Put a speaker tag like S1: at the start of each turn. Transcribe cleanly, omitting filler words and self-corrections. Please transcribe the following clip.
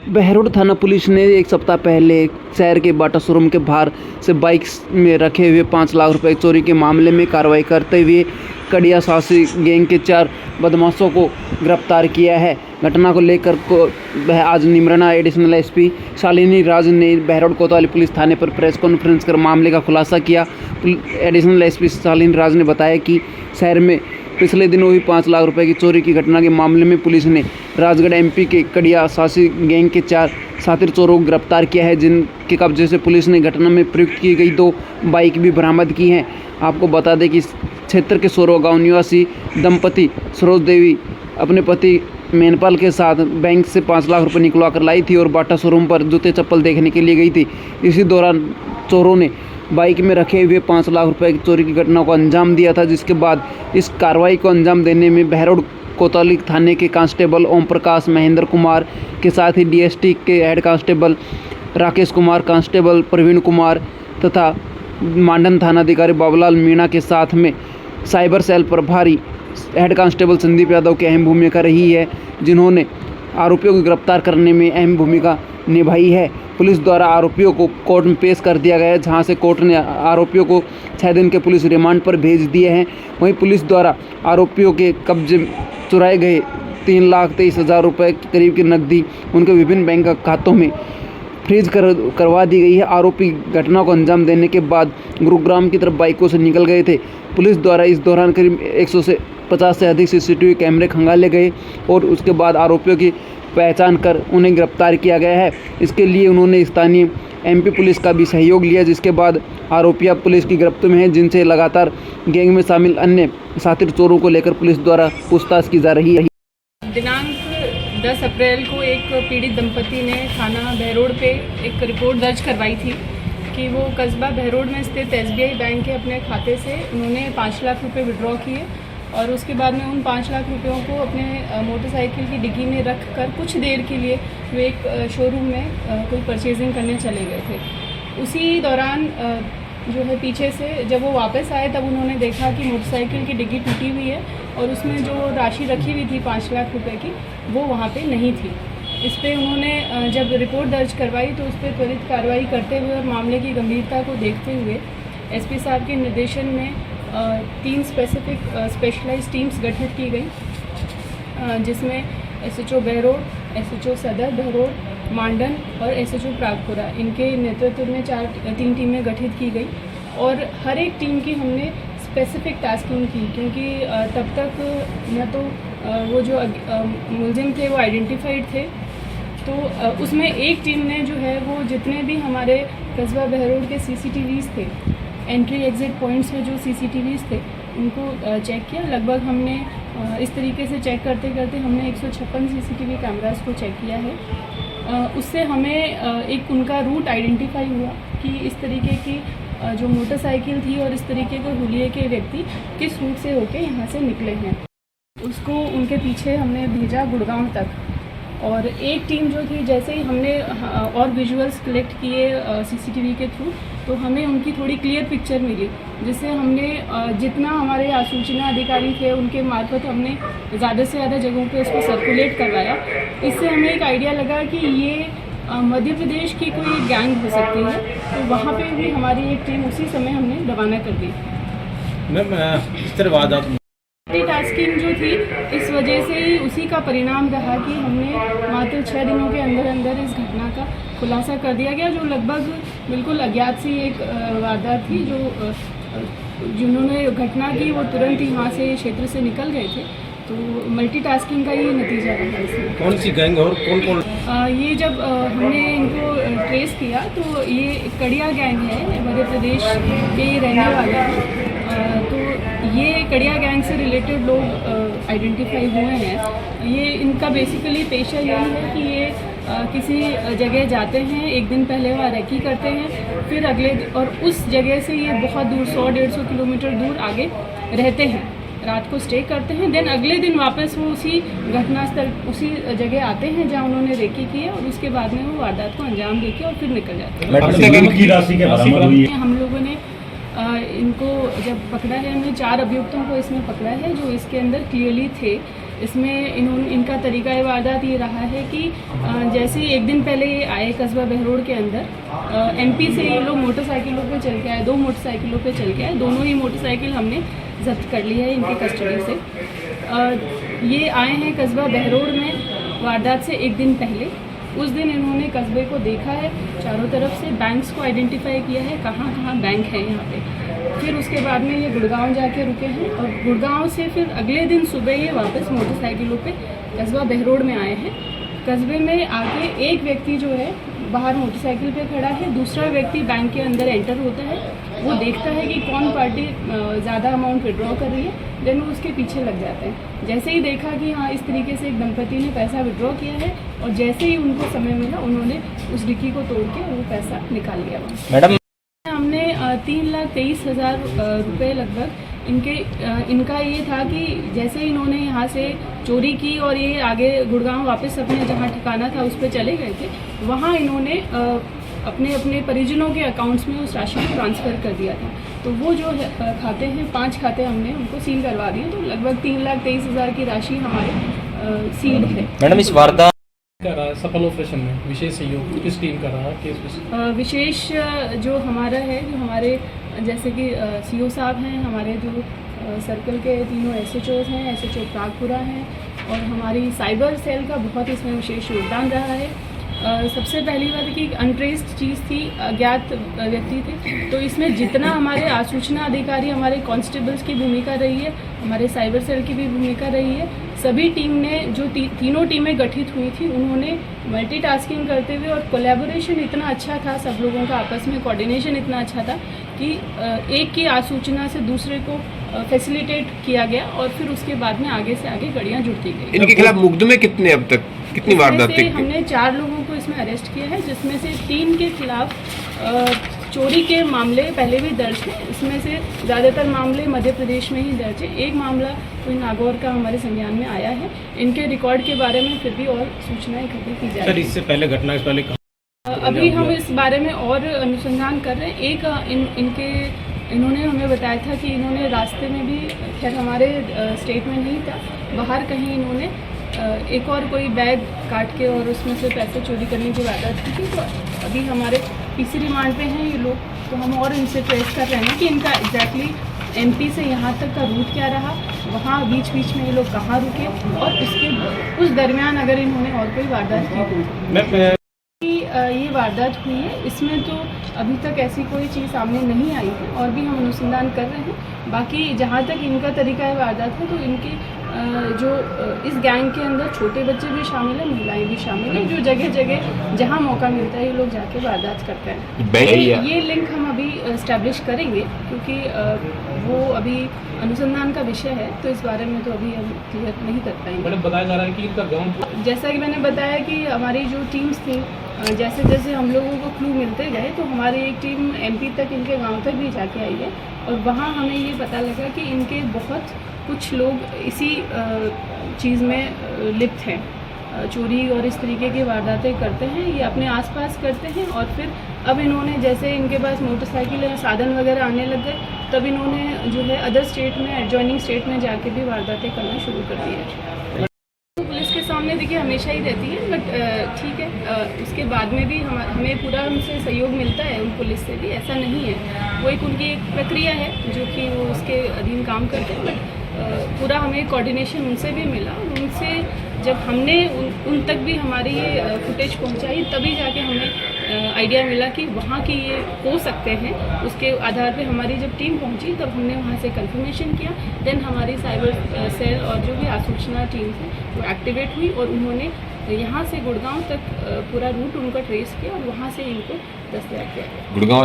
S1: बहरोड थाना पुलिस ने एक सप्ताह पहले शहर के बाटा शोरूम के बाहर से बाइक में रखे हुए 5 लाख रुपए चोरी के मामले में कार्रवाई करते हुए कड़िया सासी गैंग के 4 बदमाशों को गिरफ्तार किया है। घटना को लेकर आज निमराना एडिशनल एसपी शालिनी राज ने बहरोड कोतवाली पुलिस थाने पर प्रेस कॉन्फ्रेंस कर मामले का खुलासा किया। एडिशनल एसपी शालिनी राज ने बताया कि शहर में पिछले दिनों हुई 5 लाख रुपए की चोरी की घटना के मामले में पुलिस ने राजगढ़ एमपी के कड़िया सासी गैंग के 4 शातिर चोरों को गिरफ्तार किया है, जिनके कब्जे से पुलिस ने घटना में प्रयुक्त की गई 2 बाइक भी बरामद की हैं। आपको बता दें कि क्षेत्र के सोरवा गांव निवासी दंपति सरोज देवी अपने पति मेनपाल के साथ बैंक से 5 लाख रुपए निकलवा कर लाई थी और बाटा शोरूम पर जूते चप्पल देखने के लिए गई थी। इसी दौरान चोरों ने बाइक में रखे हुए 5 लाख रुपए की चोरी की घटना को अंजाम दिया था, जिसके बाद इस कार्रवाई को अंजाम देने में बहरोड कोतवाली थाने के कांस्टेबल ओम प्रकाश महेंद्र कुमार के साथ ही डीएसटी के head constable Rakesh Kumar, constable Praveen Kumar तथा मांडन थानाधिकारी बाबूलाल मीणा के साथ में साइबर सेल प्रभारी हेड कांस्टेबल संदीप यादव की अहम भूमिका रही है, जिन्होंने आरोपियों को गिरफ्तार करने में अहम भूमिका निभाई है। पुलिस द्वारा आरोपियों को कोर्ट में पेश कर दिया गया है, जहां से कोर्ट ने आरोपियों को 6 दिन के पुलिस रिमांड पर भेज दिए हैं। वहीं पुलिस द्वारा आरोपियों के कब्जे चुराए गए 3,23,000 रुपये करीब की नकदी उनके विभिन्न बैंक खातों में फ्रीज करवा दी गई है। आरोपी घटना को अंजाम देने के बाद गुरुग्राम की तरफ बाइकों से निकल गए थे। पुलिस द्वारा इस दौरान करीब 150 से अधिक सीसीटीवी कैमरे खंगाले गए और उसके बाद आरोपियों की पहचान कर उन्हें गिरफ्तार किया गया है। इसके लिए उन्होंने स्थानीय एमपी पुलिस का भी सहयोग लिया, जिसके बाद आरोपियां पुलिस की गिरफ्त में हैं, जिनसे लगातार गैंग में शामिल अन्य शातिर चोरों को लेकर पुलिस द्वारा पूछताछ की जा रही है।
S2: दिनांक 10 अप्रैल को एक पीड़ित दंपति ने थाना बहरोड पे एक रिपोर्ट दर्ज करवाई थी कि वो कस्बा बहरोड में स्थित एसबीआई बैंक के अपने खाते से उन्होंने 5 लाख रुपए विड्रॉ किए और उसके बाद में उन 5 लाख रुपयों को अपने मोटरसाइकिल की डिग्गी में रख कर कुछ देर के लिए वो एक शोरूम में कोई परचेजिंग करने चले गए थे। उसी दौरान जो है पीछे से जब वो वापस आए तब उन्होंने देखा कि मोटरसाइकिल की डिग्गी टूटी हुई है और उसमें जो राशि रखी हुई थी 5 लाख रुपए की वो वहाँ पे नहीं थी। इस पर उन्होंने जब रिपोर्ट दर्ज करवाई तो उस पर त्वरित कार्रवाई करते हुए और मामले की गंभीरता को देखते हुए एसपी साहब के निर्देशन में 3 स्पेशलाइज्ड टीम्स गठित की गई, जिसमें एसएचओ बहरोड, एसएचओ सदर बहरोड, मांडन और एसएचओ प्रागपुरा, इनके नेतृत्व में 3 टीमें गठित की गई और हर एक टीम की हमने स्पेसिफिक टास्किंग की, क्योंकि तब तक न तो वो जो मुलजिम थे वो आइडेंटिफाइड थे, तो उसमें एक टीम ने जो है वो जितने भी हमारे कस्बा बहरोड के सीसीटीवीज़ थे, एंट्री एग्जिट पॉइंट्स में जो सीसीटीवीज़ थे उनको चेक किया। लगभग हमने इस तरीके से चेक करते करते हमने 156 सीसीटीवी कैमरास को चेक किया है। उससे हमें एक उनका रूट आइडेंटिफाई हुआ कि इस तरीके की जो मोटरसाइकिल थी और इस तरीके के हुलिये के व्यक्ति किस रूट से होके यहाँ से निकले हैं। उसको उनके पीछे हमने भेजा गुड़गांव तक और एक टीम जो थी, जैसे ही हमने और विजुअल्स कलेक्ट किए सीसीटीवी के थ्रू, तो हमें उनकी थोड़ी क्लियर पिक्चर मिली, जिससे हमने जितना हमारे सूचना अधिकारी थे उनके मार्फत हमने ज़्यादा से ज़्यादा जगहों पे उसको सर्कुलेट करवाया। इससे हमें एक आइडिया लगा कि ये मध्य प्रदेश की कोई गैंग हो सकती है, तो वहाँ पे भी हमारी एक टीम उसी समय हमने रवाना कर दी।
S3: मैम इस तरह वारदात
S2: टास्किंग जो थी इस वजह से ही उसी का परिणाम रहा कि हमने मात्र 6 दिनों के अंदर अंदर इस घटना का खुलासा कर दिया गया, जो लगभग बिल्कुल अज्ञात सी एक वारदात थी। जिन्होंने घटना की वो तुरंत ही यहाँ से क्षेत्र से निकल गए थे, तो मल्टीटास्किंग का ये नतीजा रहा इसमें।
S3: कौन सी गैंग और कौन कौन?
S2: ये जब हमने इनको ट्रेस किया तो ये कड़िया गैंग है, मध्य प्रदेश के रहने वाले हैं। तो ये कड़िया गैंग से रिलेटेड लोग आइडेंटिफाई हुए हैं। ये इनका बेसिकली पेशा यही है कि ये किसी जगह जाते हैं, एक दिन पहले वहाँ रेकी करते हैं, फिर और उस जगह से ये बहुत दूर 100-150 किलोमीटर दूर आगे रहते हैं, रात को स्टे करते हैं, देन अगले दिन वापस वो उसी घटनास्थल उसी जगह आते हैं जहाँ उन्होंने रेकी की है और उसके बाद में वो वारदात को अंजाम देके और फिर निकल जाते हैं।
S3: की राशि के बरामद हुई है।
S2: हम लोगों ने इनको जब पकड़ा है, हमने 4 अभियुक्तों को इसमें पकड़ा है जो इसके अंदर क्लियरली थे। इसमें इनका तरीका वारदात ये रहा है कि जैसे एक दिन पहले ये आए कस्बा बहरोड के अंदर, एमपी से ये लोग मोटरसाइकिलों पे चल के आए, 2 मोटरसाइकिलों पे चल के आए। दोनों ही मोटरसाइकिल हमने जब्त कर ली है इनकी कस्टडी से। ये आए हैं कस्बा बहरोड में वारदात से एक दिन पहले। उस दिन इन्होंने कस्बे को देखा है, चारों तरफ से बैंक्स को आइडेंटिफाई किया है, कहाँ कहाँ बैंक है यहाँ पे। फिर उसके बाद में ये गुड़गांव जाके रुके हैं और गुड़गांव से फिर अगले दिन सुबह ये वापस मोटरसाइकिलों पे कस्बा बहरोड में आए हैं। कस्बे में आके एक व्यक्ति जो है बाहर मोटरसाइकिल पे खड़ा है, दूसरा व्यक्ति बैंक के अंदर एंटर होता है। वो देखता है कि कौन पार्टी ज़्यादा अमाउंट विड्रॉ कर रही है, देन वो उसके पीछे लग जाते हैं। जैसे ही देखा कि हाँ इस तरीके से एक दंपति ने पैसा विड्रॉ किया है, और जैसे ही उनको समय मिला उन्होंने उस डिक्की को तोड़ के वो पैसा निकाल लिया।
S4: मैडम
S2: हमने 3,23,000 रुपये लगभग इनका ये था कि जैसे इन्होंने यहाँ से चोरी की और ये आगे गुड़गांव वापस अपने जहाँ ठिकाना था उस पर चले गए थे, वहाँ इन्होंने अपने अपने परिजनों के अकाउंट्स में उस राशि को ट्रांसफ़र कर दिया था। तो वो जो है खाते हैं, 5 खाते हमने उनको सील करवा दिए। तो लगभग 3,23,000 की राशि हमारे सील्ड है।
S4: मैडम इस वारदात
S5: कर रहा है सफल ऑपरेशन में विशेष सहयोग किस टीम कर रहा है केस?
S2: विशेष जो हमारा है, जो हमारे जैसे कि सीओ साहब हैं, हमारे जो सर्कल के तीनों एसएचओज हैं, एसएचओ प्रागपुरा हैं, और हमारी साइबर सेल का बहुत इसमें विशेष योगदान रहा है। सबसे पहली बात कि अनट्रेस्ड चीज़ थी, अज्ञात व्यक्ति थे। तो इसमें जितना हमारे आसूचना अधिकारी, हमारे कांस्टेबल्स की भूमिका रही है, हमारे साइबर सेल की भी भूमिका रही है। सभी टीम ने जो तीनों टीमें गठित हुई थी, उन्होंने मल्टीटास्किंग करते हुए, और कोलैबोरेशन इतना अच्छा था, सब लोगों का आपस में कोऑर्डिनेशन इतना अच्छा था कि एक की आसूचना से दूसरे को फैसिलिटेट किया गया, और फिर उसके बाद में आगे से आगे कड़ियाँ जुड़ती गई।
S6: इनके खिलाफ मुकदमे कितने अब तक, कितनी वारदात थी?
S2: हमने 4 लोगों को इसमें अरेस्ट किया है, जिसमें से 3 के खिलाफ चोरी के मामले पहले भी दर्ज हैं। इसमें से ज़्यादातर मामले मध्य प्रदेश में ही दर्ज है। एक मामला कोई नागौर का हमारे संज्ञान में आया है। इनके रिकॉर्ड के बारे में फिर भी और सूचनाएं इकट्ठी की जा
S3: सर
S2: रही
S3: इससे पहले घटना से पहले
S2: अभी हम इस बारे में और अनुसंधान कर रहे हैं। एक इन्होंने हमें बताया था कि इन्होंने रास्ते में भी, खैर हमारे स्टेट में नहीं था, बाहर कहीं इन्होंने एक और कोई बैग काट के और उसमें से पैसे चोरी करने की वारदात की थी। तो अभी हमारे पीसी रिमांड पे हैं ये लोग, तो हम और इनसे ट्रेस कर रहे हैं कि इनका एग्जैक्टली एमपी से यहाँ तक का रूट क्या रहा, वहाँ बीच बीच में ये लोग कहाँ रुके, और उस दरमियान अगर इन्होंने और कोई वारदात की ये वारदात हुई है। इसमें तो अभी तक ऐसी कोई चीज़ सामने नहीं आई है, और भी हम अनुसंधान कर रहे हैं। बाकी जहाँ तक इनका तरीका है वारदात है, तो इनके जो इस गैंग के अंदर छोटे बच्चे भी शामिल हैं, महिलाएं भी शामिल हैं, जो जगह जगह जहाँ मौका मिलता है ये लोग जाके वारदात करते हैं। ये लिंक हम अभी इस्टेब्लिश करेंगे, क्योंकि वो अभी अनुसंधान का विषय है, तो इस बारे में तो अभी हम क्लियर नहीं कर पाएंगे।
S5: मैडम बताया जा रहा है कि इनका गाँव,
S2: जैसा कि मैंने बताया कि हमारी जो टीम्स थी, जैसे जैसे हम लोगों को क्लू मिलते गए, तो हमारी एक टीम एमपी तक, इनके गांव तक भी जाके आई है, और वहाँ हमें ये पता लगा कि इनके बहुत कुछ लोग इसी चीज़ में लिप्त हैं, चोरी और इस तरीके की वारदातें करते हैं, ये अपने आसपास करते हैं। और फिर अब इन्होंने, जैसे इनके पास मोटरसाइकिल साधन वगैरह आने लग गए, तब इन्होंने जो है अदर स्टेट में, एडजॉइनिंग स्टेट में जाके भी वारदातें करना शुरू कर दी है। पुलिस के सामने देखिए हमेशा ही रहती है, बट ठीक है, उसके बाद में भी हमें पूरा उनसे सहयोग मिलता है, उन पुलिस से भी, ऐसा नहीं है। वो एक उनकी एक प्रक्रिया है जो कि वो उसके अधीन काम करते हैं, बट पूरा हमें कोऑर्डिनेशन उनसे भी मिला। उनसे जब हमने उन तक भी हमारी ये फुटेज पहुंचाई, तभी जाके हमें आइडिया मिला कि वहाँ की ये हो सकते हैं। उसके आधार पे हमारी जब टीम पहुंची, तब हमने वहाँ से कंफर्मेशन किया। देन हमारी साइबर सेल और जो भी आसूचना टीम है वो एक्टिवेट हुई, और उन्होंने यहाँ से गुड़गांव तक पूरा रूट उनका ट्रेस किया, और वहाँ से इनको दस्तयाब किया।
S6: गुड़गांव